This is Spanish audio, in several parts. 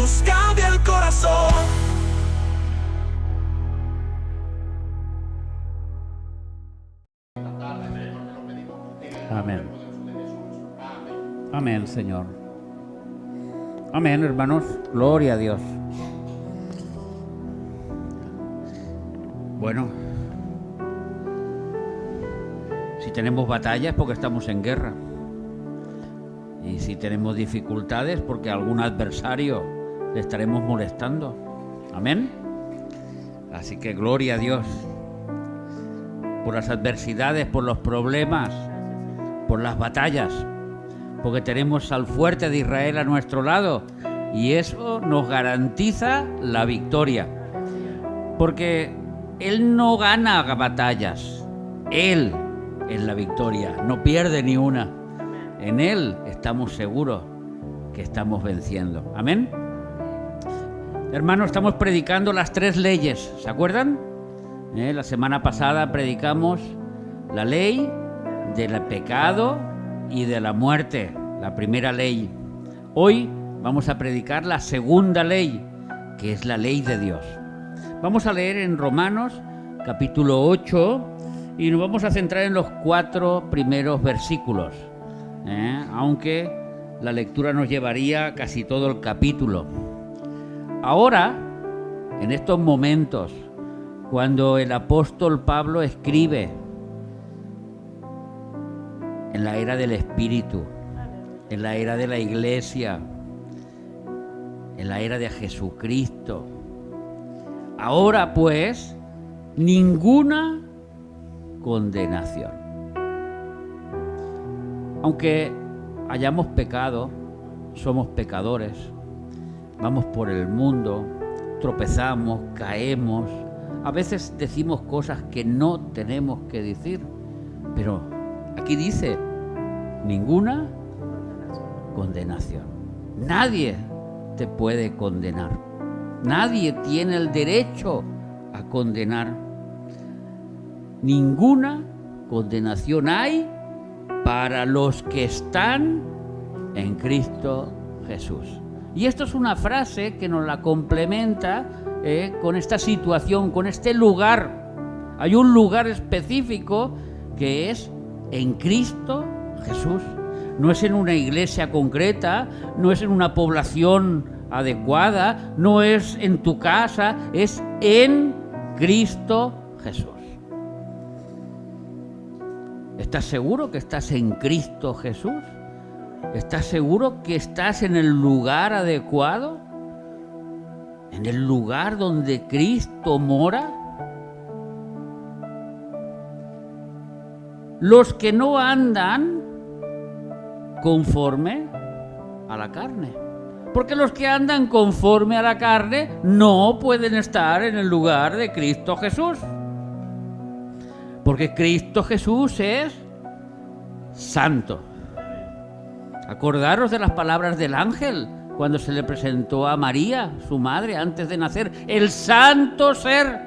Jesús cambia el corazón. Amén. Amén, Señor. Amén, hermanos. Gloria a Dios. Bueno, si tenemos batallas porque estamos en guerra. Y si tenemos dificultades porque a algún adversario le estaremos molestando. Amén. Así que gloria a Dios por las adversidades, por los problemas, por las batallas, porque tenemos al fuerte de Israel a nuestro lado y eso nos garantiza la victoria. Porque Él no gana batallas, Él es la victoria, no pierde ni una. En Él estamos seguros que estamos venciendo. Amén. Hermanos, estamos predicando las 3 leyes, ¿se acuerdan? La semana pasada predicamos la ley del pecado y de la muerte, la primera ley. Hoy vamos a predicar la segunda ley, que es la ley de Dios. Vamos a leer en Romanos capítulo 8 y nos vamos a centrar en los 4 primeros versículos, aunque la lectura nos llevaría casi todo el capítulo. Ahora, en estos momentos, cuando el apóstol Pablo escribe en la era del Espíritu, en la era de la Iglesia, en la era de Jesucristo, ahora pues, ninguna condenación. Aunque hayamos pecado, somos pecadores, vamos por el mundo, tropezamos, caemos, a veces decimos cosas que no tenemos que decir, pero aquí dice, ninguna condenación. Nadie te puede condenar. Nadie tiene el derecho a condenar. Ninguna condenación hay para los que están en Cristo Jesús. Y esto es una frase que nos la complementa con esta situación, con este lugar. Hay un lugar específico que es en Cristo Jesús. No es en una iglesia concreta, no es en una población adecuada, no es en tu casa, es en Cristo Jesús. ¿Estás seguro que estás en Cristo Jesús? ¿Estás seguro que estás en el lugar adecuado? ¿En el lugar donde Cristo mora? Los que no andan conforme a la carne. Porque los que andan conforme a la carne no pueden estar en el lugar de Cristo Jesús. Porque Cristo Jesús es santo. Acordaros de las palabras del ángel cuando se le presentó a María, su madre, antes de nacer. El santo ser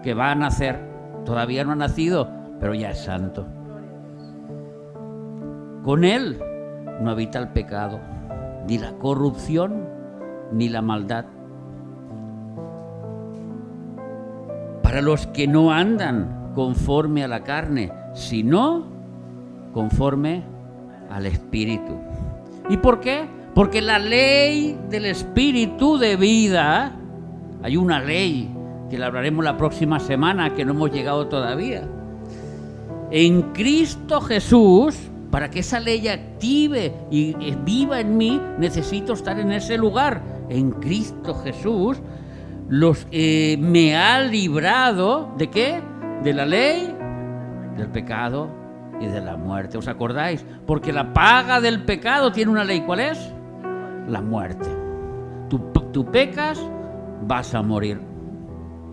que va a nacer. Todavía no ha nacido, pero ya es santo. Con él no habita el pecado, ni la corrupción, ni la maldad. Para los que no andan conforme a la carne, sino conforme al Espíritu. ¿Y por qué? Porque la ley del Espíritu de vida, hay una ley que la hablaremos la próxima semana, que no hemos llegado todavía. En Cristo Jesús, para que esa ley active y viva en mí, necesito estar en ese lugar. En Cristo Jesús me ha librado, ¿de qué? De la ley, del pecado y de la muerte. ¿Os acordáis? Porque la paga del pecado tiene una ley. ¿Cuál es? La muerte. Tú pecas, vas a morir.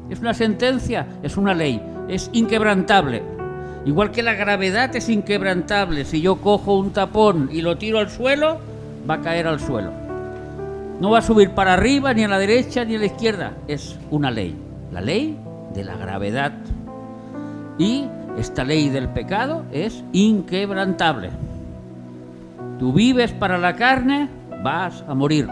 Es una sentencia, es una ley, es inquebrantable. Igual que la gravedad es inquebrantable. Si yo cojo un tapón y lo tiro al suelo, va a caer al suelo. No va a subir para arriba, ni a la derecha, ni a la izquierda. Es una ley. La ley de la gravedad. Y esta ley del pecado es inquebrantable. Tú vives para la carne, vas a morir.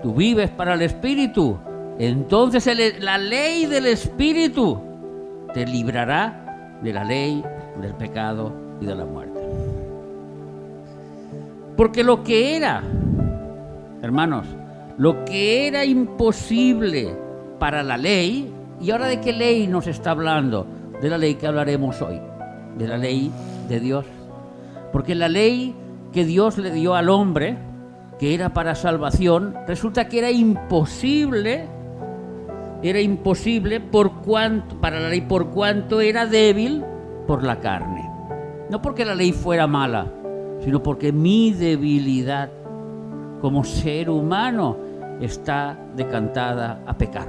tú vives para el Espíritu, entonces la ley del Espíritu te librará de la ley, del pecado y de la muerte. Porque lo que era, hermanos, lo que era imposible para la ley, ¿y ahora de qué ley nos está hablando? De la ley que hablaremos hoy, de la ley de Dios. Porque la ley que Dios le dio al hombre, que era para salvación, resulta que era imposible para la ley por cuanto era débil por la carne. No porque la ley fuera mala, sino porque mi debilidad como ser humano está decantada a pecar.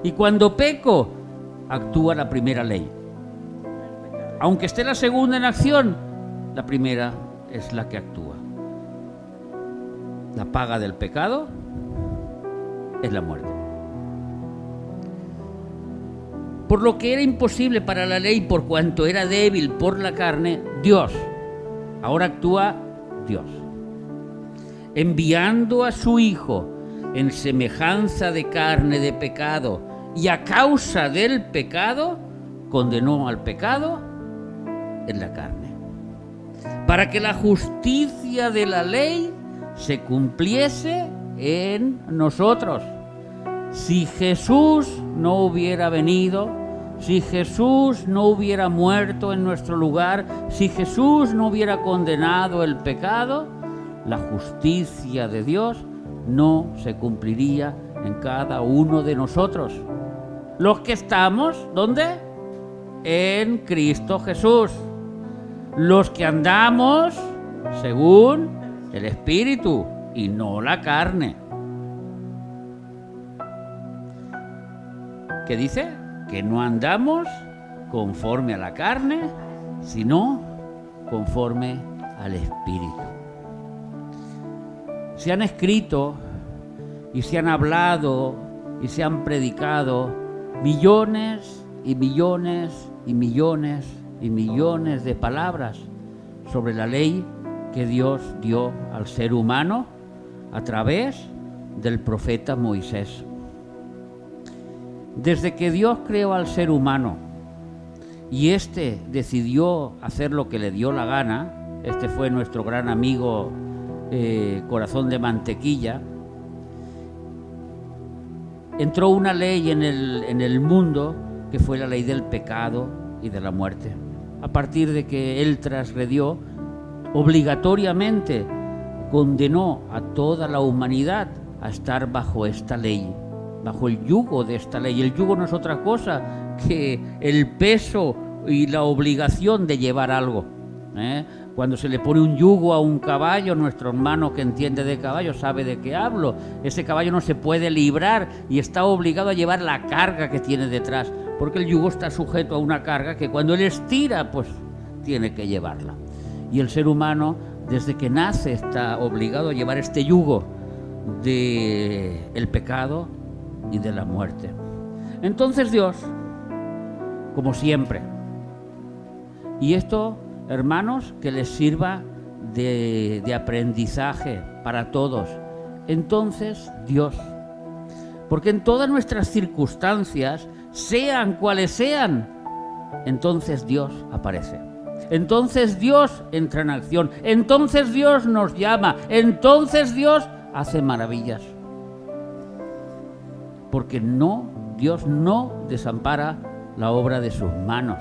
Y cuando peco, actúa la primera ley. Aunque esté la segunda en acción, la primera es la que actúa. La paga del pecado es la muerte. Por lo que era imposible para la ley, por cuanto era débil por la carne, Dios, ahora actúa Dios, enviando a su Hijo en semejanza de carne de pecado, y a causa del pecado, condenó al pecado en la carne, para que la justicia de la ley se cumpliese en nosotros. Si Jesús no hubiera venido, si Jesús no hubiera muerto en nuestro lugar, si Jesús no hubiera condenado el pecado, la justicia de Dios no se cumpliría en cada uno de nosotros. Los que estamos, ¿dónde? En Cristo Jesús. Los que andamos según el Espíritu y no la carne. ¿Qué dice? Que no andamos conforme a la carne, sino conforme al Espíritu. Se han escrito y se han hablado y se han predicado millones y millones y millones y millones de palabras sobre la ley que Dios dio al ser humano a través del profeta Moisés. Desde que Dios creó al ser humano y éste decidió hacer lo que le dio la gana, este fue nuestro gran amigo Corazón de Mantequilla, entró una ley en el mundo que fue la ley del pecado y de la muerte. A partir de que él transgredió, obligatoriamente condenó a toda la humanidad a estar bajo esta ley, bajo el yugo de esta ley. El yugo no es otra cosa que el peso y la obligación de llevar algo. Cuando se le pone un yugo a un caballo, nuestro hermano que entiende de caballo sabe de qué hablo. Ese caballo no se puede librar y está obligado a llevar la carga que tiene detrás, porque el yugo está sujeto a una carga que cuando él estira, pues tiene que llevarla. Y el ser humano, desde que nace, está obligado a llevar este yugo del pecado y de la muerte. Entonces Dios, como siempre, y esto, hermanos, que les sirva de aprendizaje para todos. Entonces Dios, porque en todas nuestras circunstancias, sean cuales sean, entonces Dios aparece. Entonces Dios entra en acción. Entonces Dios nos llama. Entonces Dios hace maravillas. Porque Dios no desampara la obra de sus manos,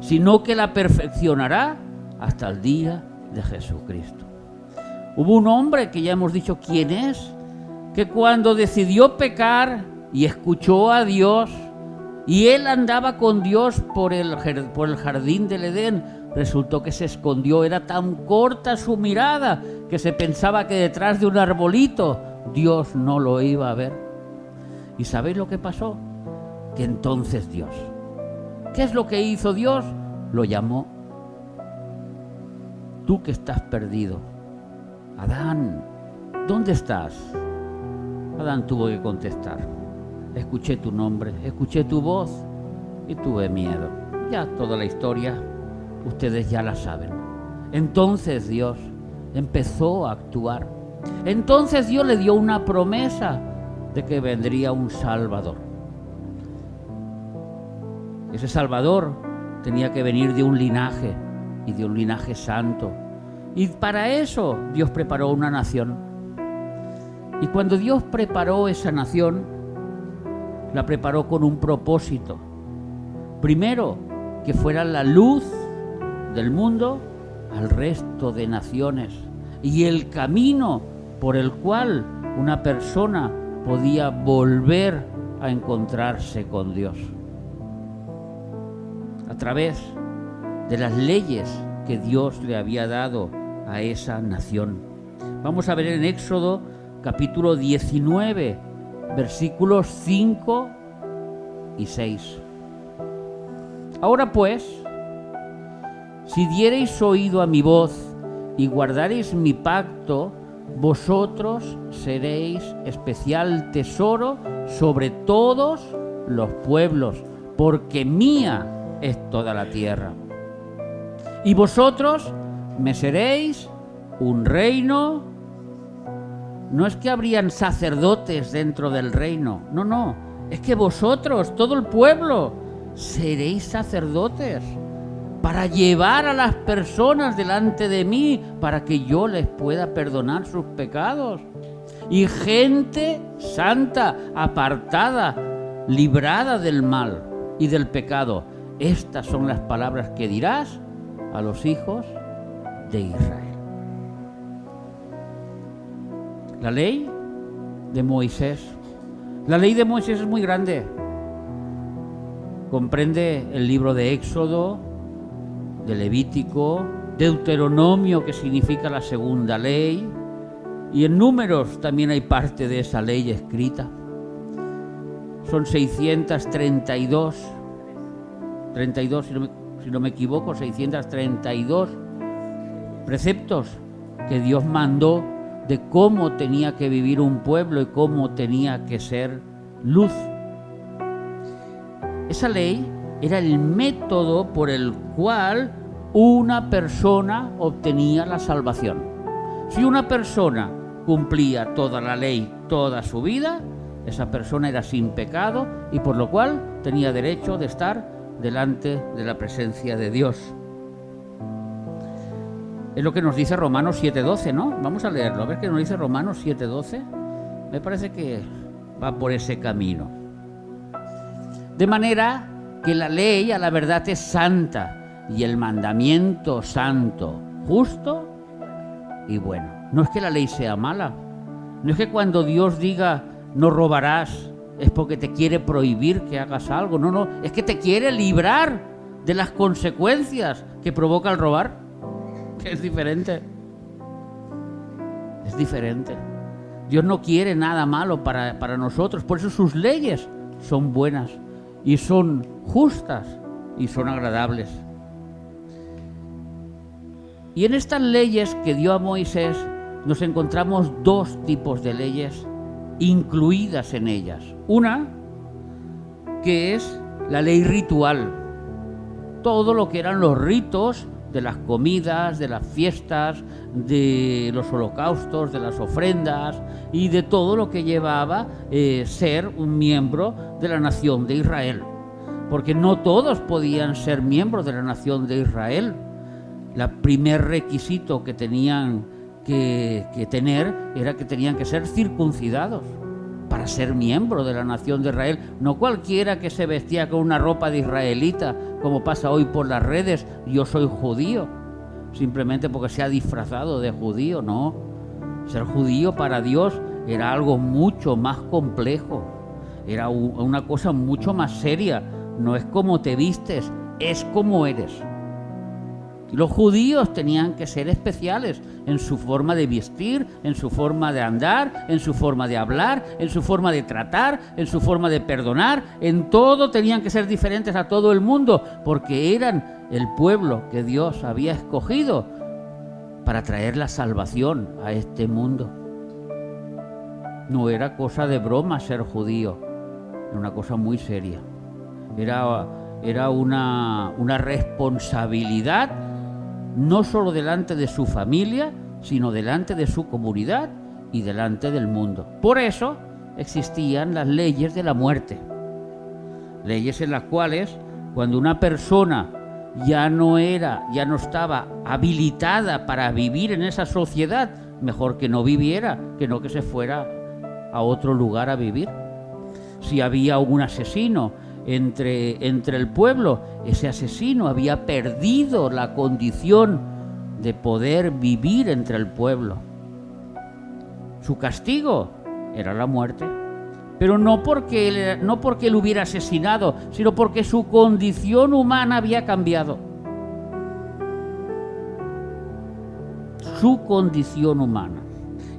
sino que la perfeccionará hasta el día de Jesucristo. Hubo un hombre que ya hemos dicho quién es, que cuando decidió pecar y escuchó a Dios, y él andaba con Dios por el jardín del Edén, resultó que se escondió. Era tan corta su mirada que se pensaba que detrás de un arbolito Dios no lo iba a ver. ¿Y sabéis lo que pasó? Que entonces Dios, ¿qué es lo que hizo Dios? Lo llamó. Tú que estás perdido, Adán, ¿dónde estás? Adán tuvo que contestar: escuché tu nombre, escuché tu voz y tuve miedo. Ya toda la historia ustedes ya la saben. Entonces Dios empezó a actuar Entonces Dios le dio una promesa de que vendría un Salvador. Ese Salvador tenía que venir de un linaje, y de un linaje santo. Y para eso Dios preparó una nación. Y cuando Dios preparó esa nación, la preparó con un propósito. Primero, que fuera la luz del mundo al resto de naciones, y el camino por el cual una persona podía volver a encontrarse con Dios, a través de las leyes que Dios le había dado a esa nación. Vamos a ver en Éxodo capítulo 19, versículos 5 y 6. Ahora pues, si diereis oído a mi voz y guardareis mi pacto, vosotros seréis especial tesoro sobre todos los pueblos, porque mía es toda la tierra. Y vosotros me seréis un reino. No es que habrían sacerdotes dentro del reino, no, es que vosotros, todo el pueblo, seréis sacerdotes para llevar a las personas delante de mí, para que yo les pueda perdonar sus pecados. Y gente santa, apartada, librada del mal y del pecado. Estas son las palabras que dirás a los hijos de Israel. La ley de Moisés. La ley de Moisés es muy grande. Comprende el libro de Éxodo, de Levítico, Deuteronomio, que significa la segunda ley, y en Números también hay parte de esa ley escrita. Son 632, si no me equivoco, 632 preceptos que Dios mandó de cómo tenía que vivir un pueblo y cómo tenía que ser luz. Esa ley era el método por el cual una persona obtenía la salvación. Si una persona cumplía toda la ley toda su vida, esa persona era sin pecado y por lo cual tenía derecho de estar delante de la presencia de Dios. Es lo que nos dice Romanos 7:12, ¿no? Vamos a leerlo, a ver qué nos dice Romanos 7:12. Me parece que va por ese camino. De manera que la ley a la verdad es santa y el mandamiento santo, justo y bueno. No es que la ley sea mala, no es que cuando Dios diga no robarás es porque te quiere prohibir que hagas algo, no, es que te quiere librar de las consecuencias que provoca el robar, que es diferente. Es diferente. Dios no quiere nada malo para nosotros, por eso sus leyes son buenas y son justas y son agradables. Y en estas leyes que dio a Moisés nos encontramos dos tipos de leyes incluidas en ellas. Una, que es la ley ritual, todo lo que eran los ritos de las comidas, de las fiestas, de los holocaustos, de las ofrendas y de todo lo que llevaba ser un miembro de la nación de Israel. Porque no todos podían ser miembros de la nación de Israel. El primer requisito que tenían que tener era que tenían que ser circuncidados para ser miembro de la nación de Israel. No cualquiera que se vestía con una ropa de israelita, como pasa hoy por las redes, yo soy judío, simplemente porque se ha disfrazado de judío. No, ser judío para Dios era algo mucho más complejo, era una cosa mucho más seria. No es cómo te vistes, es cómo eres. Los judíos tenían que ser especiales en su forma de vestir, en su forma de andar, en su forma de hablar, en su forma de tratar, en su forma de perdonar. En todo tenían que ser diferentes a todo el mundo, porque eran el pueblo que Dios había escogido para traer la salvación a este mundo. No era cosa de broma ser judío, era una cosa muy seria. Era una responsabilidad, no solo delante de su familia, sino delante de su comunidad y delante del mundo. Por eso existían las leyes de la muerte. Leyes en las cuales, cuando una persona ya no estaba habilitada para vivir en esa sociedad, mejor que no viviera, que no que se fuera a otro lugar a vivir. Si había un asesino entre el pueblo, ese asesino había perdido la condición de poder vivir entre el pueblo. Su castigo era la muerte, pero no porque él hubiera asesinado, sino porque su condición humana había cambiado. Su condición humana.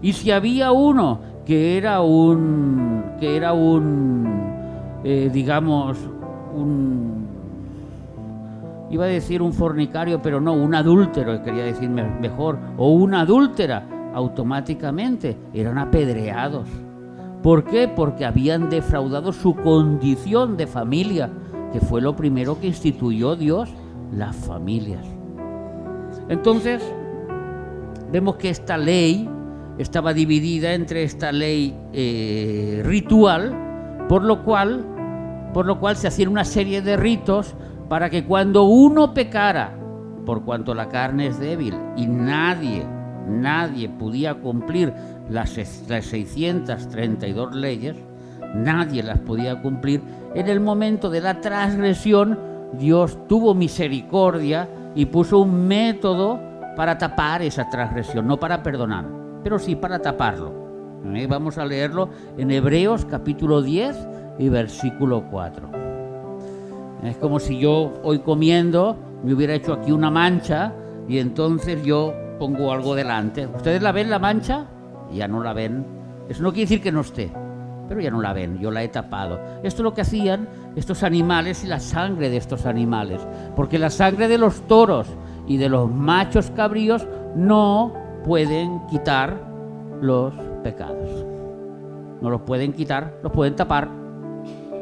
Y si había uno iba a decir un fornicario, pero no, un adúltero, quería decir mejor, o una adúltera, automáticamente eran apedreados. ¿Por qué? Porque habían defraudado su condición de familia, que fue lo primero que instituyó Dios, las familias. Entonces, vemos que esta ley estaba dividida entre esta ley ritual, por lo cual se hacían una serie de ritos para que cuando uno pecara, por cuanto la carne es débil y nadie podía cumplir las 632 leyes, nadie las podía cumplir, en el momento de la transgresión Dios tuvo misericordia y puso un método para tapar esa transgresión, no para perdonar, pero sí para taparlo. Vamos a leerlo en Hebreos capítulo 10 y versículo 4. Es como si yo hoy comiendo me hubiera hecho aquí una mancha y entonces yo pongo algo delante. ¿Ustedes la ven, la mancha? Ya no la ven. Eso no quiere decir que no esté, pero ya no la ven, yo la he tapado. Esto es lo que hacían estos animales y la sangre de estos animales, porque la sangre de los toros y de los machos cabríos no pueden quitar los pecados. No los pueden quitar, los pueden tapar.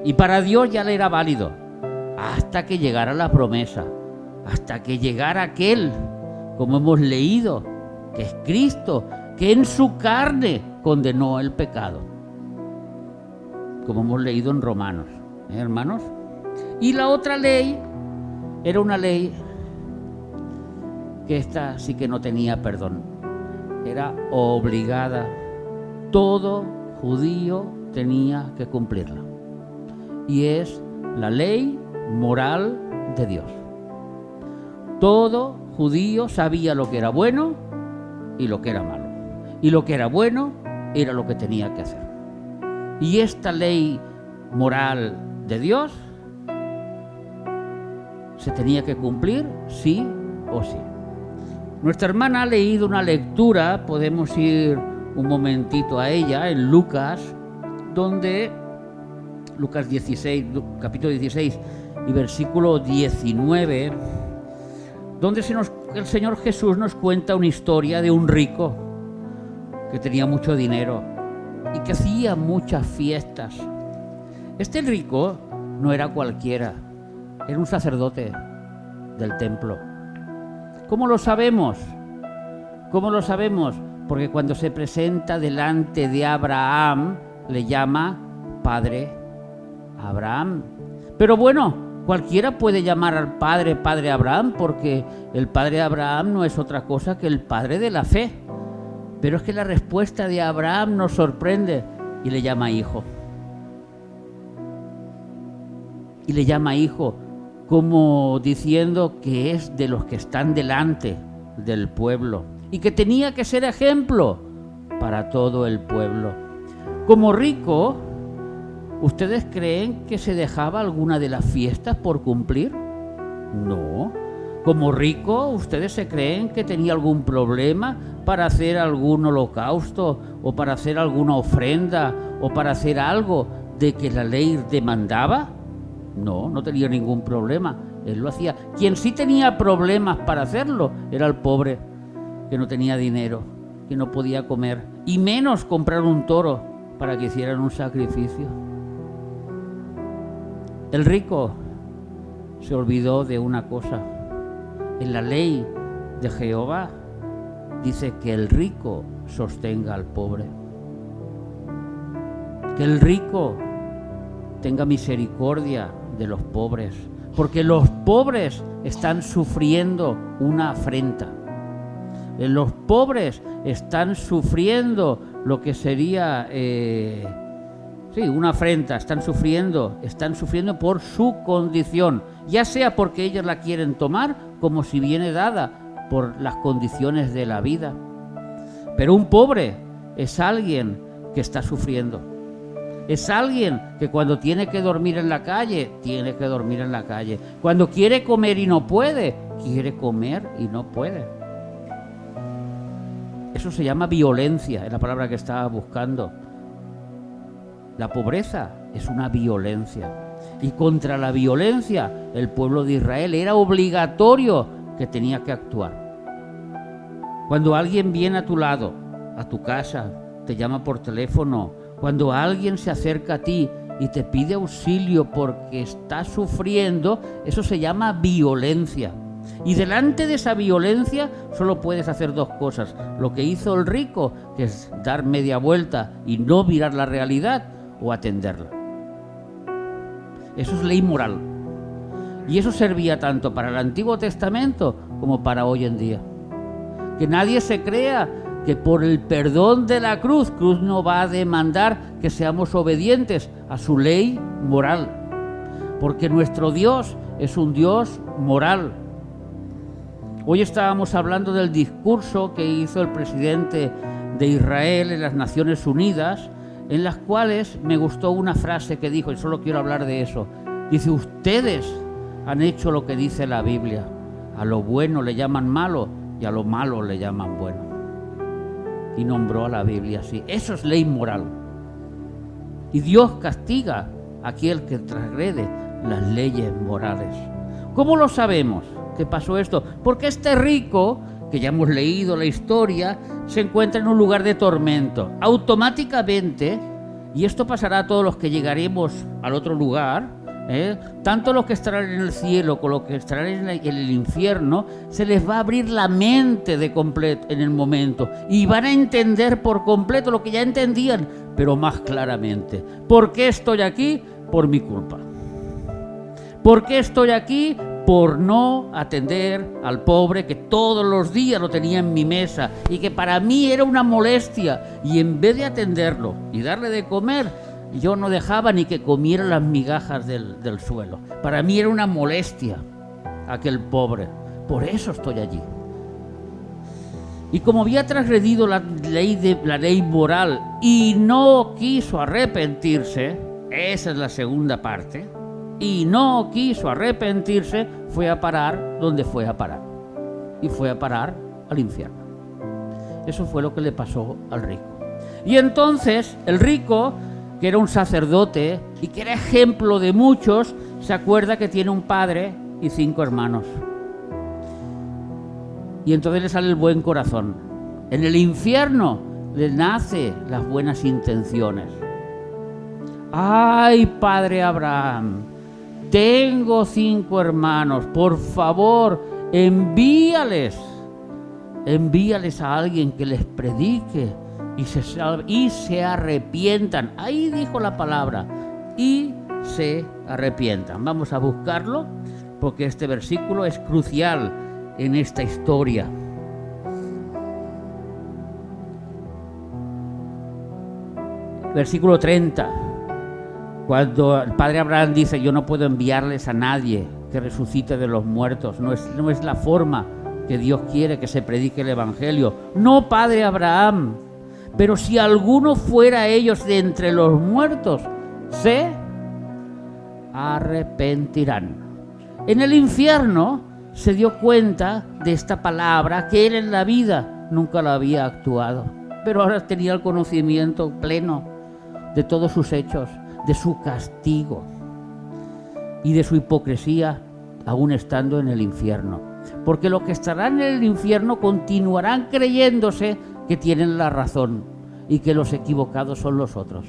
Y para Dios ya le era válido, hasta que llegara la promesa, hasta que llegara aquel, como hemos leído, que es Cristo, que en su carne condenó el pecado, como hemos leído en Romanos, hermanos. Y la otra ley era una ley que esta sí que no tenía perdón, era obligada. Todo judío tenía que cumplirla, y es la ley moral de Dios. Todo judío sabía lo que era bueno y lo que era malo, y lo que era bueno era lo que tenía que hacer. Y esta ley moral de Dios se tenía que cumplir sí o sí. Nuestra hermana ha leído una lectura, podemos ir un momentito a ella, en Lucas, donde Lucas 16, capítulo 16 y versículo 19, donde el Señor Jesús nos cuenta una historia de un rico que tenía mucho dinero y que hacía muchas fiestas. Este rico no era cualquiera, era un sacerdote del templo. ¿Cómo lo sabemos? ¿Cómo lo sabemos? Porque cuando se presenta delante de Abraham, le llama Padre Abraham. Pero bueno, cualquiera puede llamar al Padre Abraham, porque el Padre Abraham no es otra cosa que el Padre de la fe. Pero es que la respuesta de Abraham nos sorprende y le llama hijo. Y le llama hijo, como diciendo que es de los que están delante del pueblo y que tenía que ser ejemplo para todo el pueblo. Como rico, ¿ustedes creen que se dejaba alguna de las fiestas por cumplir? No. Como rico, ¿ustedes se creen que tenía algún problema para hacer algún holocausto o para hacer alguna ofrenda o para hacer algo de que la ley demandaba? No, no tenía ningún problema, él lo hacía. Quien sí tenía problemas para hacerlo era el pobre, que no tenía dinero, que no podía comer, y menos comprar un toro para que hicieran un sacrificio. El rico se olvidó de una cosa. En la ley de Jehová dice que el rico sostenga al pobre. que el rico tenga misericordia de los pobres, porque los pobres están sufriendo una afrenta. Los pobres están sufriendo lo que sería una afrenta, están sufriendo por su condición, ya sea porque ellos la quieren tomar como si viene dada por las condiciones de la vida. Pero un pobre es alguien que está sufriendo. Es alguien que cuando tiene que dormir en la calle, tiene que dormir en la calle. Cuando quiere comer y no puede, quiere comer y no puede. Eso se llama violencia, es la palabra que estaba buscando. La pobreza es una violencia. Y contra la violencia, el pueblo de Israel era obligatorio que tenía que actuar. Cuando alguien viene a tu lado, a tu casa, te llama por teléfono, cuando alguien se acerca a ti y te pide auxilio porque está sufriendo, eso se llama violencia. Y delante de esa violencia solo puedes hacer dos cosas. Lo que hizo el rico, que es dar media vuelta y no mirar la realidad, o atenderla. Eso es ley moral. Y eso servía tanto para el Antiguo Testamento como para hoy en día. Que nadie se crea que por el perdón de la cruz no va a demandar que seamos obedientes a su ley moral. Porque nuestro Dios es un Dios moral. Hoy estábamos hablando del discurso que hizo el presidente de Israel en las Naciones Unidas, en las cuales me gustó una frase que dijo, y solo quiero hablar de eso. Dice, ustedes han hecho lo que dice la Biblia. A lo bueno le llaman malo y a lo malo le llaman bueno. Y nombró a la Biblia así. Eso es ley moral. Y Dios castiga a aquel que transgrede las leyes morales. ¿Cómo lo sabemos que pasó esto? Porque este rico, que ya hemos leído la historia, se encuentra en un lugar de tormento. Automáticamente, y esto pasará a todos los que llegaremos al otro lugar, tanto los que estarán en el cielo como los que estarán en el infierno, se les va a abrir la mente de completo en el momento y van a entender por completo lo que ya entendían, pero más claramente. ¿Por qué estoy aquí? Por mi culpa. ¿Por qué estoy aquí? Por no atender al pobre que todos los días lo tenía en mi mesa y que para mí era una molestia, y en vez de atenderlo y darle de comer, yo no dejaba ni que comiera las migajas del suelo. Para mí era una molestia aquel pobre. Por eso estoy allí. Y como había transgredido la ley moral y no quiso arrepentirse, esa es la segunda parte, y no quiso arrepentirse, fue a parar donde fue a parar. Y fue a parar al infierno. Eso fue lo que le pasó al rico. Y entonces el rico, que era un sacerdote y que era ejemplo de muchos, se acuerda que tiene un padre y 5 hermanos. Y entonces le sale el buen corazón. En el infierno le nace las buenas intenciones. ¡Ay, padre Abraham! Tengo 5 hermanos, por favor, envíales a alguien que les predique y se salve, y se arrepientan. Ahí dijo la palabra, y se arrepientan. Vamos a buscarlo, porque este versículo es crucial en esta historia. Versículo 30. Cuando el padre Abraham dice, yo no puedo enviarles a nadie que resucite de los muertos, no es la forma que Dios quiere que se predique el evangelio. No, padre Abraham, pero si alguno fuera ellos de entre los muertos, se arrepentirán. En el infierno se dio cuenta de esta palabra que él en la vida nunca la había actuado, pero ahora tenía el conocimiento pleno de todos sus hechos, de su castigo y de su hipocresía, aún estando en el infierno. Porque los que estarán en el infierno continuarán creyéndose que tienen la razón y que los equivocados son los otros.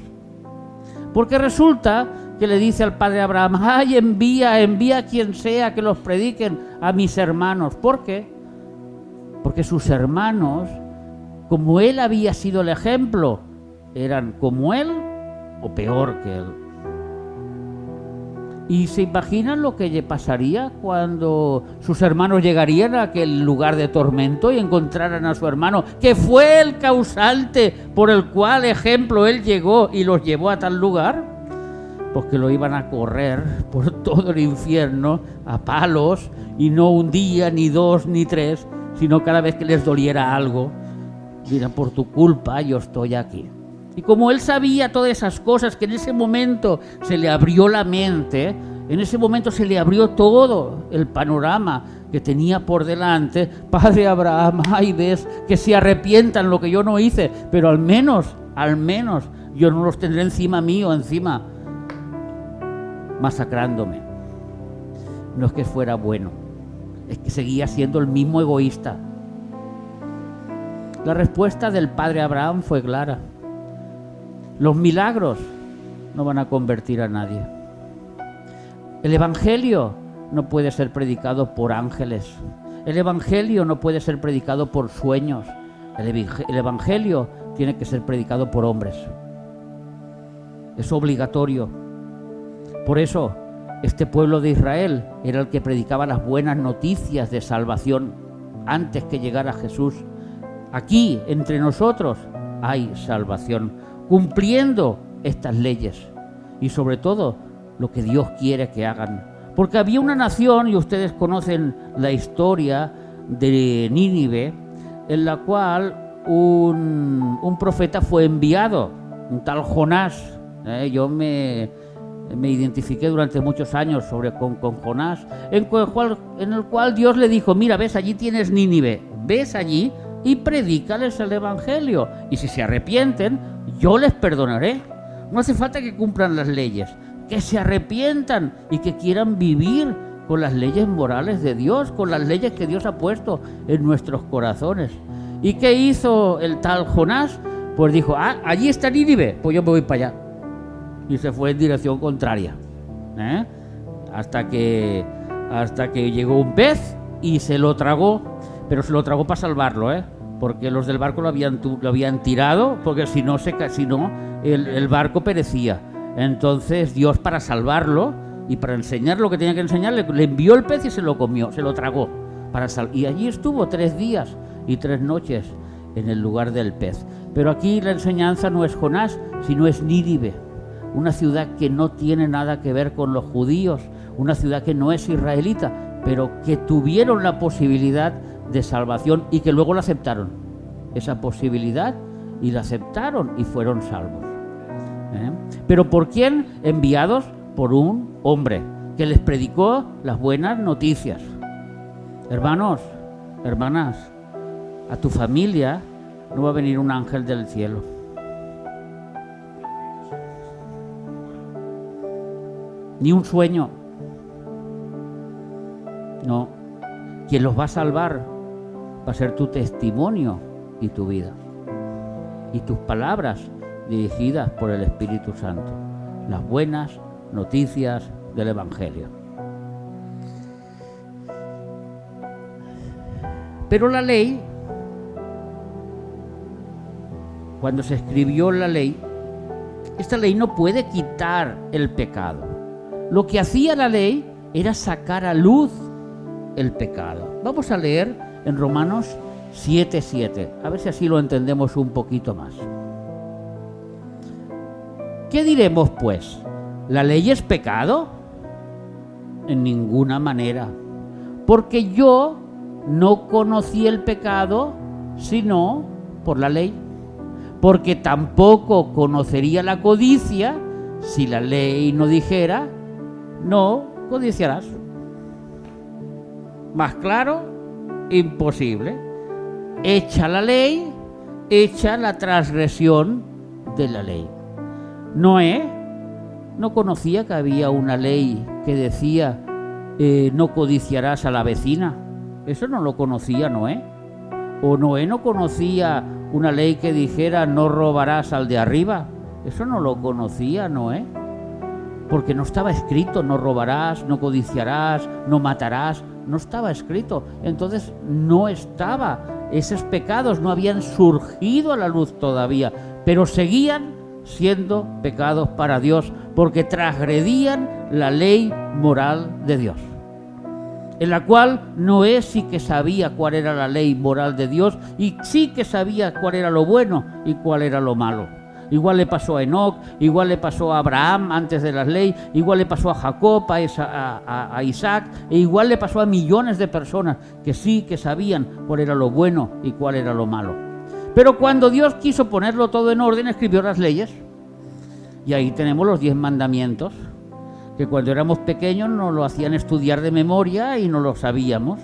Porque resulta que le dice al padre Abraham, ay, envía a quien sea que los prediquen a mis hermanos. ¿Por qué? Porque sus hermanos, como él había sido el ejemplo, eran como él o peor que él. ¿Y se imaginan lo que le pasaría cuando sus hermanos llegarían a aquel lugar de tormento y encontraran a su hermano, que fue el causante por el cual, ejemplo, él llegó y los llevó a tal lugar? Pues que lo iban a correr por todo el infierno a palos, y no un día, ni dos, ni tres, sino cada vez que les doliera algo, dirán, por tu culpa yo estoy aquí. Y como él sabía todas esas cosas, que en ese momento se le abrió la mente, en ese momento se le abrió todo el panorama que tenía por delante. Padre Abraham, ay, ves, que se arrepientan lo que yo no hice, pero al menos, yo no los tendré encima mío, encima masacrándome. No es que fuera bueno, es que seguía siendo el mismo egoísta. La respuesta del padre Abraham fue clara. Los milagros no van a convertir a nadie. El evangelio no puede ser predicado por ángeles. El evangelio no puede ser predicado por sueños. El evangelio tiene que ser predicado por hombres. Es obligatorio. Por eso, este pueblo de Israel era el que predicaba las buenas noticias de salvación antes que llegara Jesús. Aquí, entre nosotros, hay salvación, cumpliendo estas leyes y sobre todo lo que Dios quiere que hagan. Porque había una nación, y ustedes conocen la historia de Nínive, en la cual un profeta fue enviado, un tal Jonás. Yo me identifiqué durante muchos años con Jonás, en el cual Dios le dijo, mira, ves, allí tienes Nínive, ves allí y predícales el evangelio, y si se arrepienten, yo les perdonaré. No hace falta que cumplan las leyes, que se arrepientan y que quieran vivir con las leyes morales de Dios, con las leyes que Dios ha puesto en nuestros corazones. ¿Y qué hizo el tal Jonás? Pues dijo, allí está Nínive, pues yo me voy para allá. Y se fue en dirección contraria, hasta que llegó un pez y se lo tragó, pero se lo tragó para salvarlo, porque los del barco lo habían tirado, porque si no el barco perecía. Entonces Dios, para salvarlo y para enseñar lo que tenía que enseñar, le envió el pez y se lo comió, se lo tragó. Y allí estuvo 3 días y 3 noches en el lugar del pez. Pero aquí la enseñanza no es Jonás, sino es Nínive, una ciudad que no tiene nada que ver con los judíos, una ciudad que no es israelita, pero que tuvieron la posibilidad de salvación y que luego la aceptaron, esa posibilidad, y la aceptaron y fueron salvos. ¿Pero por quién? Enviados por un hombre que les predicó las buenas noticias. Hermanos, hermanas, a tu familia no va a venir un ángel del cielo. Ni un sueño. No. Quien los va a salvar va a ser tu testimonio y tu vida. Y tus palabras dirigidas por el Espíritu Santo. Las buenas noticias del Evangelio. Pero la ley, cuando se escribió la ley, esta ley no puede quitar el pecado. Lo que hacía la ley era sacar a luz el pecado. Vamos a leer en Romanos 7:7, a ver si así lo entendemos un poquito más. ¿Qué diremos, pues? ¿La ley es pecado? En ninguna manera, porque yo no conocí el pecado sino por la ley, porque tampoco conocería la codicia si la ley no dijera, no codiciarás. Más claro, imposible. Hecha la ley, hecha la transgresión de la ley. Noé no conocía que había una ley que decía no codiciarás a la vecina. Eso no lo conocía Noé. O Noé no conocía una ley que dijera no robarás al de arriba. Eso no lo conocía Noé. Porque no estaba escrito no robarás, no codiciarás, no matarás. No estaba escrito. Entonces no estaba. Esos pecados no habían surgido a la luz todavía. Pero seguían siendo pecados para Dios, porque transgredían la ley moral de Dios, en la cual Noé sí que sabía cuál era la ley moral de Dios y sí que sabía cuál era lo bueno y cuál era lo malo. Igual le pasó a Enoc, igual le pasó a Abraham antes de la ley, igual le pasó a Jacob, a Isaac, e igual le pasó a millones de personas que sí que sabían cuál era lo bueno y cuál era lo malo. Pero cuando Dios quiso ponerlo todo en orden, escribió las leyes. Y ahí tenemos los 10 mandamientos, que cuando éramos pequeños nos lo hacían estudiar de memoria y no lo sabíamos.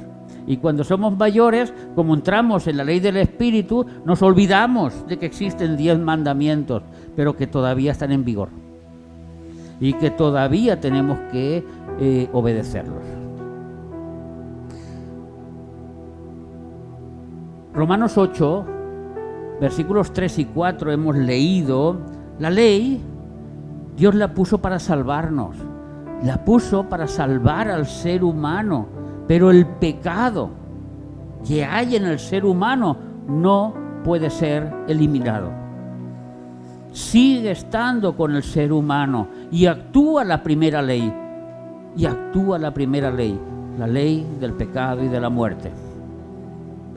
Y cuando somos mayores, como entramos en la ley del Espíritu, nos olvidamos de que existen 10 mandamientos, pero que todavía están en vigor y que todavía tenemos que obedecerlos. Romanos 8, versículos 3 y 4 hemos leído: la ley Dios la puso para salvarnos, la puso para salvar al ser humano. Pero el pecado que hay en el ser humano no puede ser eliminado. Sigue estando con el ser humano y actúa la primera ley. La ley del pecado y de la muerte.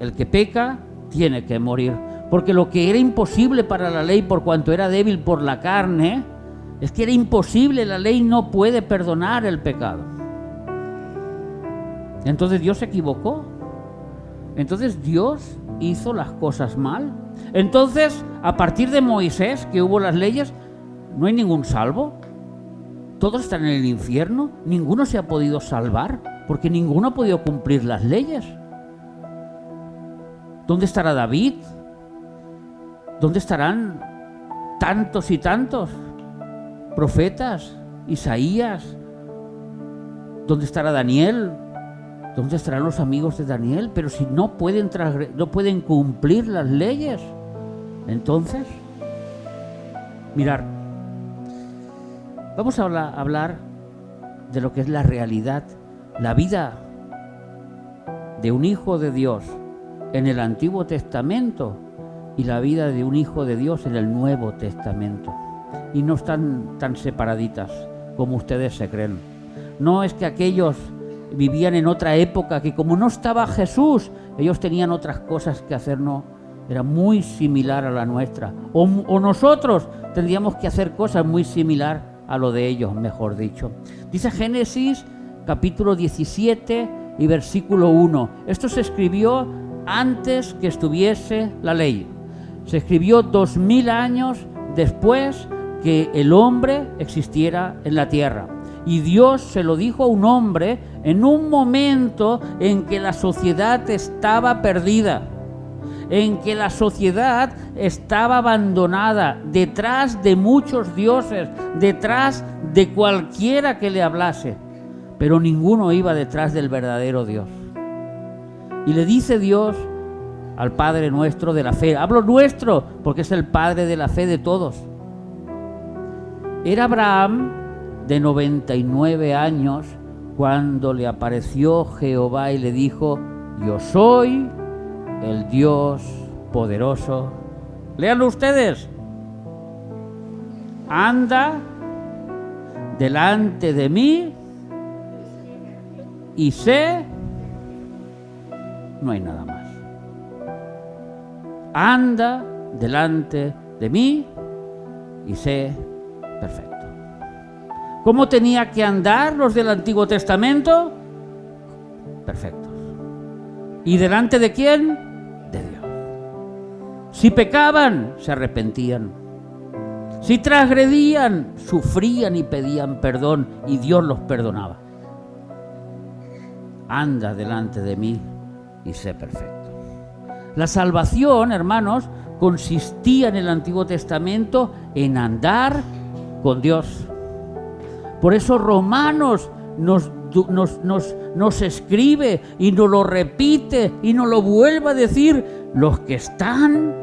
El que peca tiene que morir. Porque lo que era imposible para la ley, por cuanto era débil por la carne, es que era imposible. La ley no puede perdonar el pecado. Entonces Dios se equivocó. Entonces Dios hizo las cosas mal. Entonces, a partir de Moisés, que hubo las leyes, no hay ningún salvo. Todos están en el infierno. Ninguno se ha podido salvar, porque ninguno ha podido cumplir las leyes. ¿Dónde estará David? ¿Dónde estarán tantos y tantos profetas? Isaías. ¿Dónde estará Daniel? ¿Dónde estarán los amigos de Daniel? Pero si no pueden cumplir las leyes, entonces, mirar, vamos a hablar de lo que es la realidad, la vida de un hijo de Dios en el Antiguo Testamento y la vida de un hijo de Dios en el Nuevo Testamento. Y no están tan separaditas como ustedes se creen. No es que aquellos vivían en otra época, que como no estaba Jesús, ellos tenían otras cosas que hacer. No, era muy similar a la nuestra. O nosotros tendríamos que hacer cosas muy similar a lo de ellos, mejor dicho. Dice Génesis capítulo 17 y versículo 1. Esto se escribió antes que estuviese la ley. Se escribió 2000 años después que el hombre existiera en la tierra. Y Dios se lo dijo a un hombre en un momento en que la sociedad estaba perdida, en que la sociedad estaba abandonada, detrás de muchos dioses, detrás de cualquiera que le hablase, pero ninguno iba detrás del verdadero Dios. Y le dice Dios al Padre nuestro de la fe, hablo nuestro porque es el Padre de la fe de todos. Era Abraham de 99 años cuando le apareció Jehová y le dijo: yo soy el Dios poderoso. Léanlo ustedes. Anda delante de mí y sé. No hay nada más. Anda delante de mí y sé perfecto. ¿Cómo tenía que andar los del Antiguo Testamento? Perfectos. ¿Y delante de quién? De Dios. Si pecaban, se arrepentían. Si transgredían, sufrían y pedían perdón, y Dios los perdonaba. Anda delante de mí y sé perfecto. La salvación, hermanos, consistía en el Antiguo Testamento en andar con Dios. Por eso Romanos nos escribe y nos lo repite y nos lo vuelve a decir: los que están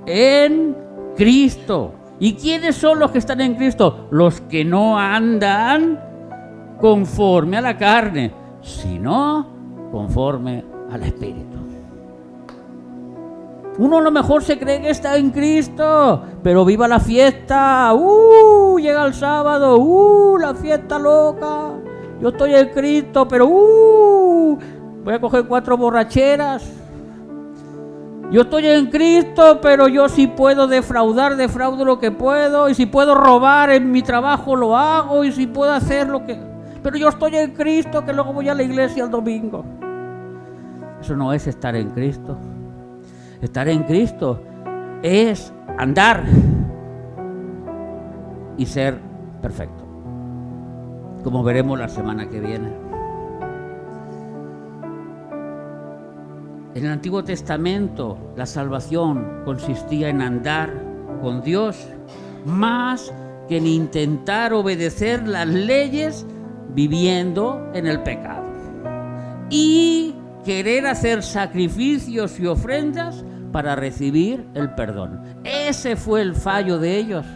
en Cristo. ¿Y quiénes son los que están en Cristo? Los que no andan conforme a la carne, sino conforme al Espíritu. Uno a lo mejor se cree que está en Cristo, pero viva la fiesta. Llega el sábado. La fiesta loca. Yo estoy en Cristo, pero voy a coger 4 borracheras. Yo estoy en Cristo, pero yo si puedo defraudar, defraudo lo que puedo. Y si puedo robar en mi trabajo, lo hago. Y si puedo hacer lo que... Pero yo estoy en Cristo, que luego voy a la iglesia el domingo. Eso no es estar en Cristo. Estar en Cristo es andar y ser perfecto, como veremos la semana que viene. En el Antiguo Testamento la salvación consistía en andar con Dios más que en intentar obedecer las leyes viviendo en el pecado y querer hacer sacrificios y ofrendas para recibir el perdón. Ese fue el fallo de ellos,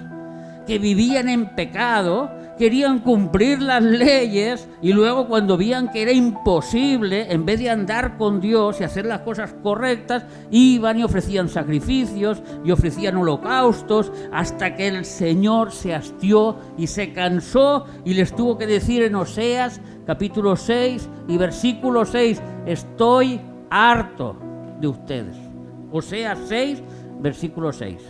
que vivían en pecado, querían cumplir las leyes y luego cuando veían que era imposible, en vez de andar con Dios y hacer las cosas correctas, iban y ofrecían sacrificios y ofrecían holocaustos, hasta que el Señor se hastió y se cansó y les tuvo que decir en Oseas capítulo 6 y versículo 6, estoy harto de ustedes. Oseas 6, versículo 6.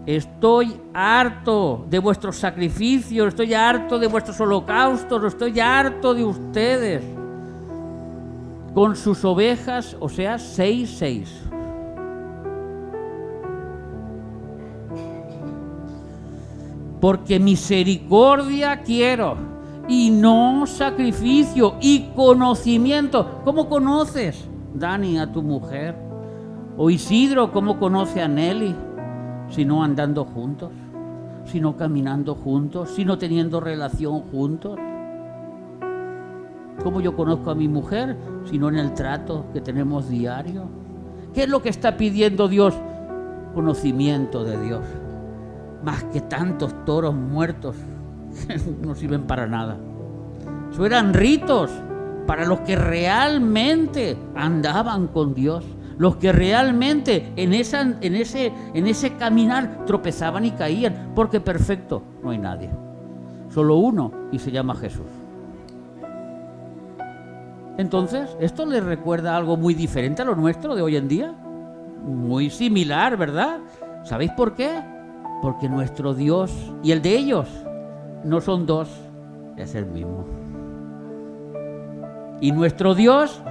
Estoy harto de vuestros sacrificios, estoy harto de vuestros holocaustos, estoy harto de ustedes. Con sus ovejas, Oseas 6, 6. Porque misericordia quiero y no sacrificio y conocimiento. ¿Cómo conoces, Dani, a tu mujer? O Isidro, ¿cómo conoce a Nelly? Si no andando juntos, si no caminando juntos, si no teniendo relación juntos. ¿Cómo yo conozco a mi mujer? Si no en el trato que tenemos diario. ¿Qué es lo que está pidiendo Dios? Conocimiento de Dios. Más que tantos toros muertos que no sirven para nada. Eso eran ritos para los que realmente andaban con Dios, los que realmente en ese caminar tropezaban y caían, porque perfecto no hay nadie, solo uno, y se llama Jesús. Entonces, esto les recuerda algo muy diferente a lo nuestro de hoy en día, muy similar, ¿verdad? ¿Sabéis por qué? Porque nuestro Dios y el de ellos no son dos, es el mismo. Y nuestro Dios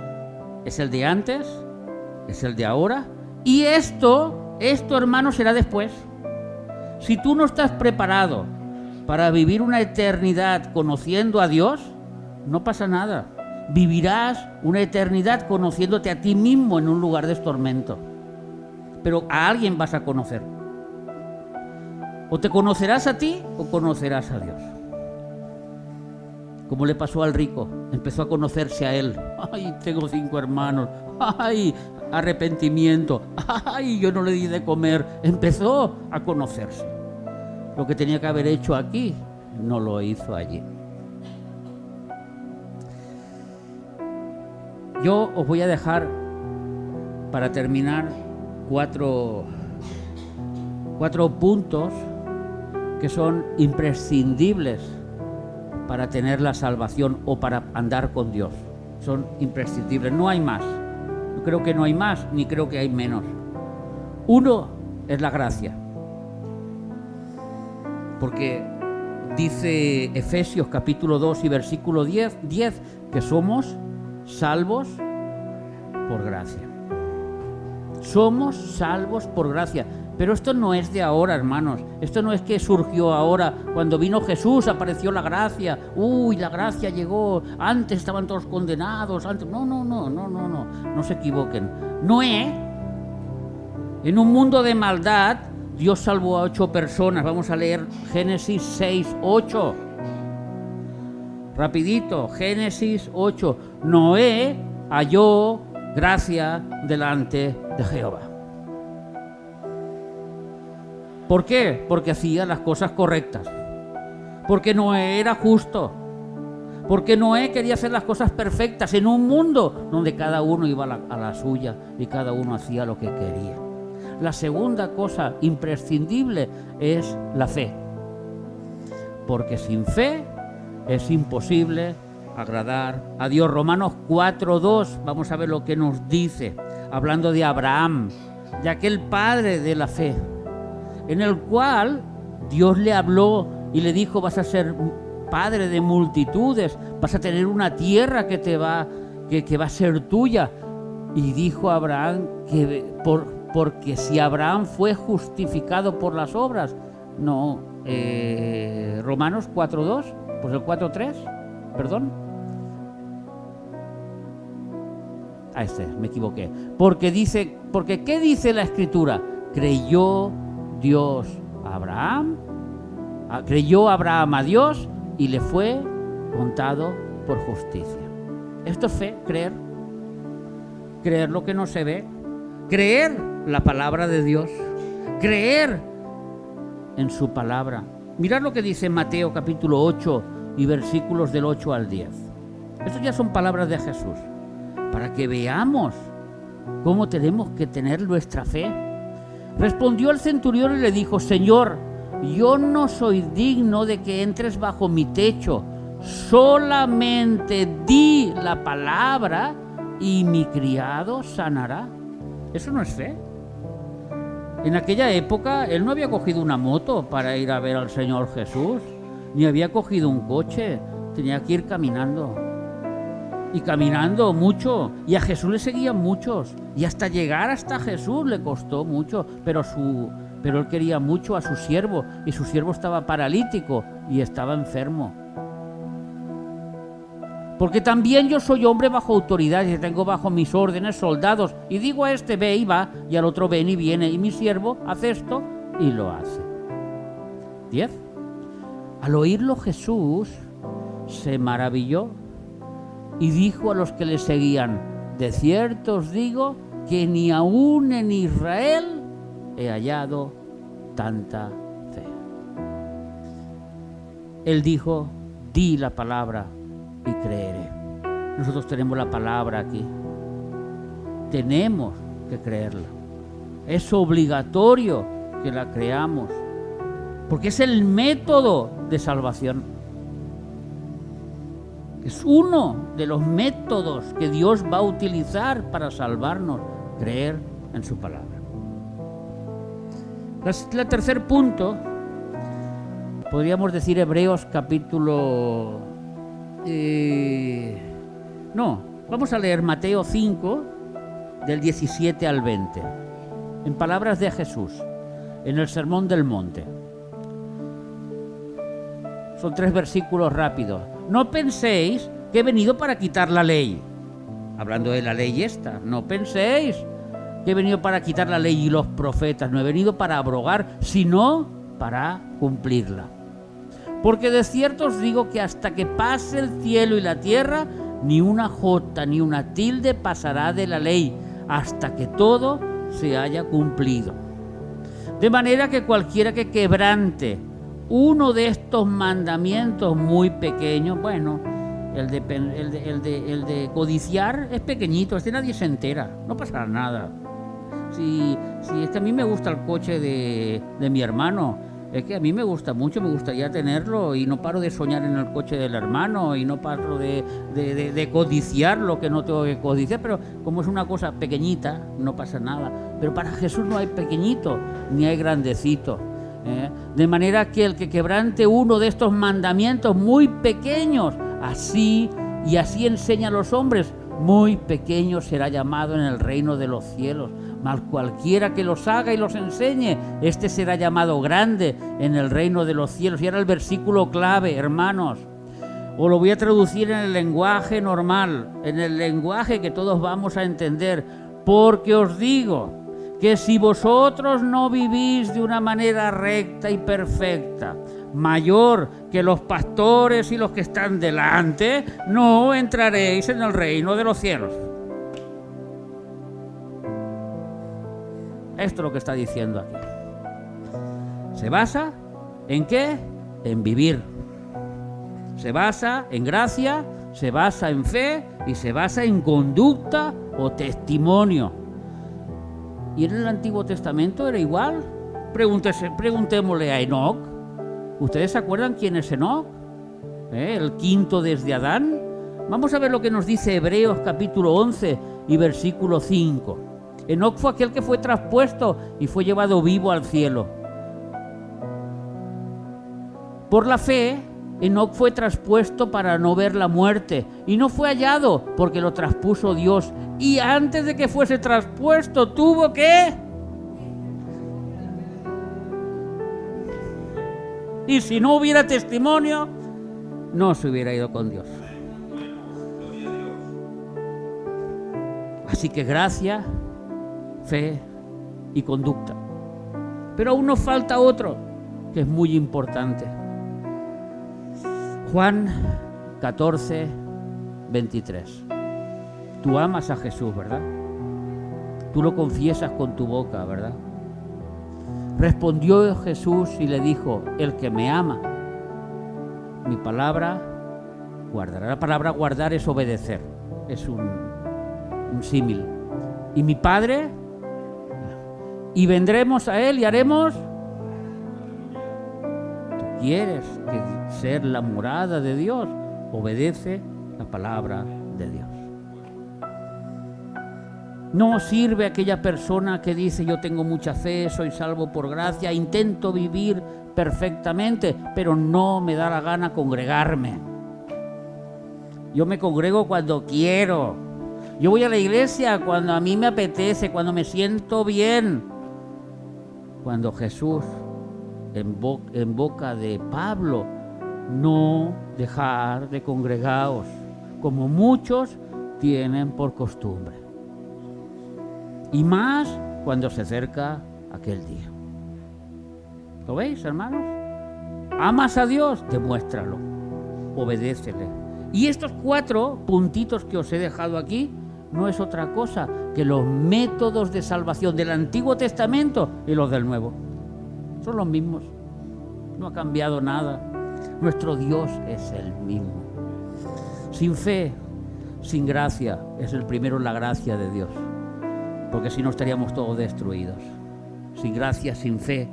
es el de antes, es el de ahora, y esto, hermano, será después. Si tú no estás preparado para vivir una eternidad conociendo a Dios, no pasa nada. Vivirás una eternidad conociéndote a ti mismo en un lugar de tormento. Pero a alguien vas a conocer. O te conocerás a ti o conocerás a Dios. Como le pasó al rico, empezó a conocerse a él. Ay, tengo 5 hermanos. Ay, arrepentimiento. Ay, yo no le di de comer. Empezó a conocerse. Lo que tenía que haber hecho aquí, no lo hizo allí. Yo os voy a dejar, para terminar, cuatro puntos que son imprescindibles para tener la salvación o para andar con Dios. Son imprescindibles, no hay más. Yo creo que no hay más, ni creo que hay menos. Uno es la gracia. Porque dice Efesios capítulo 2 y versículo 10 que somos salvos por gracia. Somos salvos por gracia. Pero esto no es de ahora, hermanos. Esto no es que surgió ahora. Cuando vino Jesús apareció la gracia. La gracia llegó. Antes estaban todos condenados. No se equivoquen. Noé, en un mundo de maldad, Dios salvó a 8 personas. Vamos a leer Génesis 6, 8. Rapidito, Génesis 8. Noé halló gracia delante de Jehová. ¿Por qué? Porque hacía las cosas correctas. Porque Noé era justo. Porque Noé quería hacer las cosas perfectas en un mundo donde cada uno iba a la suya y cada uno hacía lo que quería. La segunda cosa imprescindible es la fe. Porque sin fe es imposible agradar a Dios. Romanos 4:2, vamos a ver lo que nos dice, hablando de Abraham, de aquel padre de la fe, en el cual Dios le habló y le dijo: vas a ser padre de multitudes, vas a tener una tierra que va a ser tuya. Y dijo Abraham porque si Abraham fue justificado por las obras, no, Romanos 4:2, pues el 4:3, perdón. Me equivoqué. Porque ¿qué dice la Escritura? Creyó Abraham a Dios y le fue contado por justicia. Esto es fe, creer lo que no se ve, creer la palabra de Dios, creer en su palabra. Mirad lo que dice Mateo capítulo 8 y versículos del 8 al 10. Estas ya son palabras de Jesús, para que veamos cómo tenemos que tener nuestra fe. Respondió el centurión y le dijo: Señor, yo no soy digno de que entres bajo mi techo, solamente di la palabra y mi criado sanará. Eso no es fe. En aquella época él no había cogido una moto para ir a ver al Señor Jesús, ni había cogido un coche, tenía que ir caminando. Y caminando mucho, y a Jesús le seguían muchos, y hasta llegar hasta Jesús le costó mucho, pero él quería mucho a su siervo, y su siervo estaba paralítico y estaba enfermo. Porque también yo soy hombre bajo autoridad y tengo bajo mis órdenes soldados, y digo a este ve y va, y al otro ven y viene, y mi siervo hace esto y lo hace. 10. Al oírlo Jesús se maravilló y dijo a los que le seguían: de cierto os digo que ni aún en Israel he hallado tanta fe. Él dijo: di la palabra y creeré. Nosotros tenemos la palabra aquí. Tenemos que creerla. Es obligatorio que la creamos, porque es el método de salvación. Es uno de los métodos que Dios va a utilizar para salvarnos, creer en su palabra. El tercer punto, podríamos decir Hebreos capítulo... vamos a leer Mateo 5, del 17 al 20, en palabras de Jesús, en el Sermón del Monte. Son 3 versículos rápidos. No penséis que he venido para quitar la ley. Hablando de la ley esta. No penséis que he venido para quitar la ley y los profetas. No he venido para abrogar, sino para cumplirla. Porque de cierto os digo que hasta que pase el cielo y la tierra, ni una jota ni una tilde pasará de la ley, hasta que todo se haya cumplido. De manera que cualquiera que quebrante uno de estos mandamientos muy pequeños, bueno, el de codiciar es pequeñito, nadie se entera, no pasará nada. Si es que a mí me gusta el coche de mi hermano, es que a mí me gusta mucho, me gustaría tenerlo y no paro de soñar en el coche del hermano y no paro de codiciar lo que no tengo que codiciar, pero como es una cosa pequeñita, no pasa nada. Pero para Jesús no hay pequeñito ni hay grandecito. De manera que el que quebrante uno de estos mandamientos muy pequeños, así enseña a los hombres, muy pequeño será llamado en el reino de los cielos. Mas cualquiera que los haga y los enseñe, este será llamado grande en el reino de los cielos. Y ahora el versículo clave, hermanos, os lo voy a traducir en el lenguaje normal, en el lenguaje que todos vamos a entender. Porque os digo que si vosotros no vivís de una manera recta y perfecta, mayor que los pastores y los que están delante, no entraréis en el reino de los cielos. Esto es lo que está diciendo aquí. ¿Se basa en qué? En vivir. se basa en gracia, se basa en fe y se basa en conducta o testimonio. ¿Y en el Antiguo Testamento era igual? Preguntémosle a Enoc. ¿Ustedes se acuerdan quién es Enoc? El quinto desde Adán. Vamos a ver lo que nos dice Hebreos capítulo 11 y versículo 5. Enoc fue aquel que fue traspuesto y fue llevado vivo al cielo. Por la fe, Enoc fue traspuesto para no ver la muerte y no fue hallado porque lo traspuso Dios. Y antes de que fuese traspuesto tuvo que... Y si no hubiera testimonio, no se hubiera ido con Dios. Así que gracia, fe y conducta. Pero aún nos falta otro que es muy importante. Juan 14, 23. Tú amas a Jesús, ¿verdad? Tú lo confiesas con tu boca, ¿verdad? Respondió Jesús y le dijo: el que me ama, mi palabra guardará. La palabra guardar es obedecer, es un símil. Y mi Padre, y vendremos a Él y haremos. ¿Tú quieres ser la morada de Dios? Obedece la palabra de Dios. No sirve aquella persona que dice: yo tengo mucha fe, soy salvo por gracia, intento vivir perfectamente, pero no me da la gana congregarme. Yo me congrego cuando quiero. Yo voy a la iglesia cuando a mí me apetece, cuando me siento bien. Cuando Jesús, en boca de Pablo, no dejar de congregaos, como muchos tienen por costumbre. Y más cuando se acerca aquel día. ¿Lo veis, hermanos? ¿Amas a Dios? Demuéstralo. Obedécele. Y estos 4 puntitos que os he dejado aquí no es otra cosa que los métodos de salvación del Antiguo Testamento y los del Nuevo. Son los mismos. No ha cambiado nada. Nuestro Dios es el mismo. Sin fe, sin gracia, es el primero en la gracia de Dios. Porque si no estaríamos todos destruidos. Sin gracia, sin fe,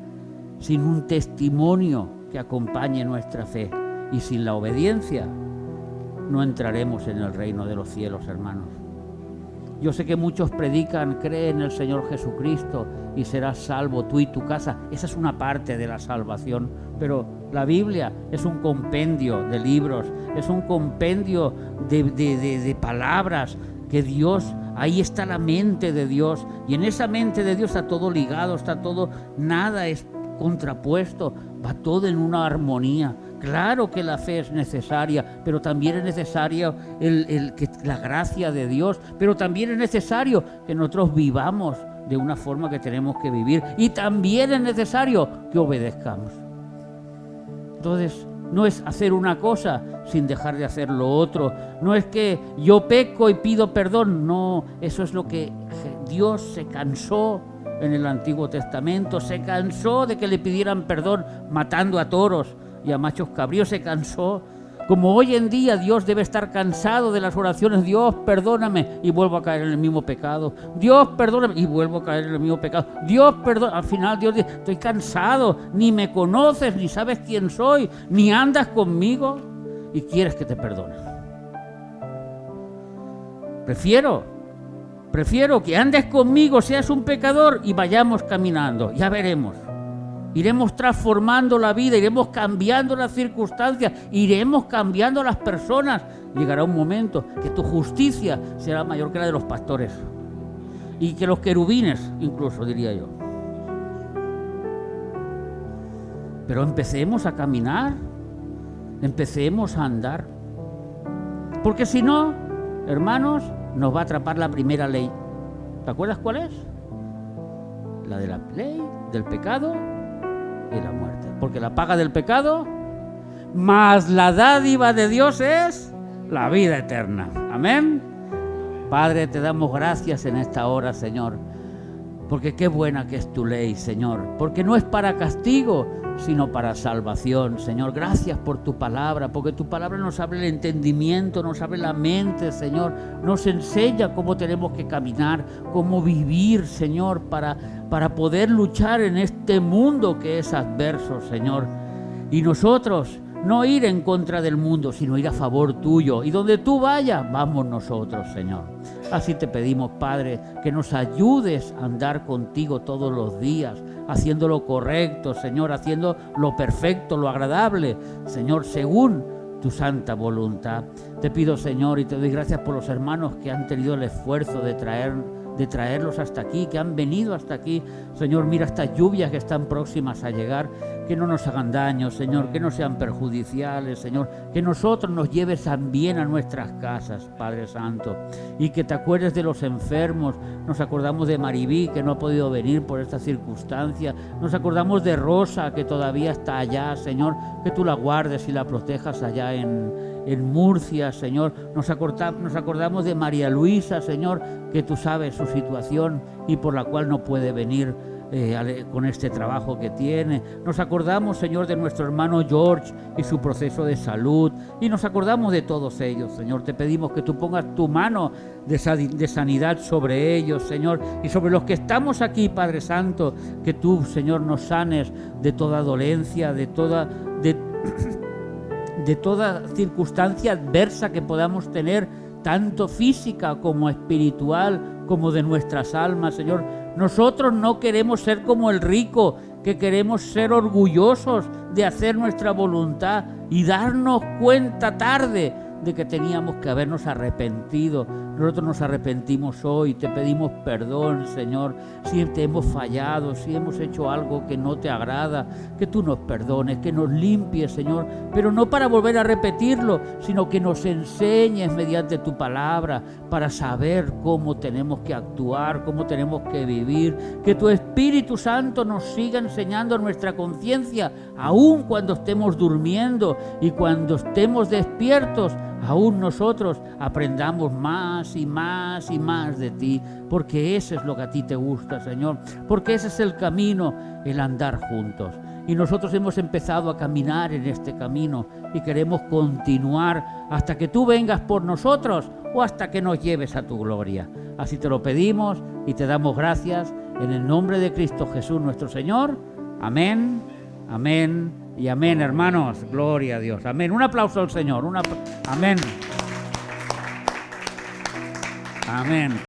sin un testimonio que acompañe nuestra fe y sin la obediencia, no entraremos en el reino de los cielos, hermanos. Yo sé que muchos predican: cree en el Señor Jesucristo y serás salvo tú y tu casa. Esa es una parte de la salvación, pero la Biblia es un compendio de libros, es un compendio de palabras que Dios... Ahí está la mente de Dios, y en esa mente de Dios está todo ligado, está todo, nada es contrapuesto, va todo en una armonía. Claro que la fe es necesaria, pero también es necesario la gracia de Dios, pero también es necesario que nosotros vivamos de una forma que tenemos que vivir, y también es necesario que obedezcamos. Entonces, no es hacer una cosa sin dejar de hacer lo otro. No es que yo peco y pido perdón. No, eso es lo que Dios se cansó en el Antiguo Testamento. Se cansó de que le pidieran perdón matando a toros y a machos cabríos. Se cansó. Como hoy en día Dios debe estar cansado de las oraciones: Dios, perdóname, y vuelvo a caer en el mismo pecado. Dios, perdóname, y vuelvo a caer en el mismo pecado. Dios, perdóname. Al final Dios dice: estoy cansado, ni me conoces, ni sabes quién soy, ni andas conmigo y quieres que te perdone. Prefiero que andes conmigo, seas un pecador y vayamos caminando. Ya veremos. Iremos transformando la vida, iremos cambiando las circunstancias, iremos cambiando las personas. Llegará un momento que tu justicia será mayor que la de los pastores y que los querubines, incluso, diría yo. Pero empecemos a caminar, empecemos a andar. Porque si no, hermanos, nos va a atrapar la primera ley. ¿Te acuerdas cuál es? La de la ley del pecado y la muerte. Porque la paga del pecado más la dádiva de Dios es la vida eterna. Amén. Padre, te damos gracias en esta hora, Señor, porque qué buena que es tu ley, Señor, porque no es para castigo, sino para salvación. Señor, gracias por tu palabra, porque tu palabra nos abre el entendimiento, nos abre la mente, Señor, nos enseña cómo tenemos que caminar, cómo vivir, Señor, para poder luchar en este mundo que es adverso, Señor. Y nosotros no ir en contra del mundo, sino ir a favor tuyo. Y donde tú vayas, vamos nosotros, Señor. Así te pedimos, Padre, que nos ayudes a andar contigo todos los días, haciendo lo correcto, Señor, haciendo lo perfecto, lo agradable, Señor, según tu santa voluntad. Te pido, Señor, y te doy gracias por los hermanos que han tenido el esfuerzo de traerlos hasta aquí, que han venido hasta aquí. Señor, mira estas lluvias que están próximas a llegar, que no nos hagan daño, Señor, que no sean perjudiciales, Señor, que nosotros nos lleves también a nuestras casas, Padre Santo, y que te acuerdes de los enfermos. Nos acordamos de Maribí, que no ha podido venir por esta circunstancia. Nos acordamos de Rosa, que todavía está allá, Señor, que tú la guardes y la protejas allá en Murcia, Señor. Nos acordamos de María Luisa, Señor, que tú sabes su situación y por la cual no puede venir con este trabajo que tiene. Nos acordamos, Señor, de nuestro hermano George y su proceso de salud, y nos acordamos de todos ellos, Señor. Te pedimos que tú pongas tu mano de sanidad sobre ellos, Señor, y sobre los que estamos aquí, Padre Santo, que tú, Señor, nos sanes de toda dolencia, de toda circunstancia adversa que podamos tener, tanto física como espiritual, como de nuestras almas, Señor. Nosotros no queremos ser como el rico, que queremos ser orgullosos de hacer nuestra voluntad y darnos cuenta tarde de que teníamos que habernos arrepentido. Nosotros nos arrepentimos hoy, te pedimos perdón, Señor, si te hemos fallado, si hemos hecho algo que no te agrada, que tú nos perdones, que nos limpies, Señor, pero no para volver a repetirlo, sino que nos enseñes mediante tu palabra para saber cómo tenemos que actuar, cómo tenemos que vivir, que tu Espíritu Santo nos siga enseñando nuestra conciencia, aun cuando estemos durmiendo y cuando estemos despiertos, aún nosotros aprendamos más y más y más de ti, porque eso es lo que a ti te gusta, Señor, porque ese es el camino, el andar juntos. Y nosotros hemos empezado a caminar en este camino y queremos continuar hasta que tú vengas por nosotros o hasta que nos lleves a tu gloria. Así te lo pedimos y te damos gracias en el nombre de Cristo Jesús nuestro Señor. Amén, amén y amén, hermanos. Gloria a Dios. Amén. Un aplauso al Señor. Amén. Amén.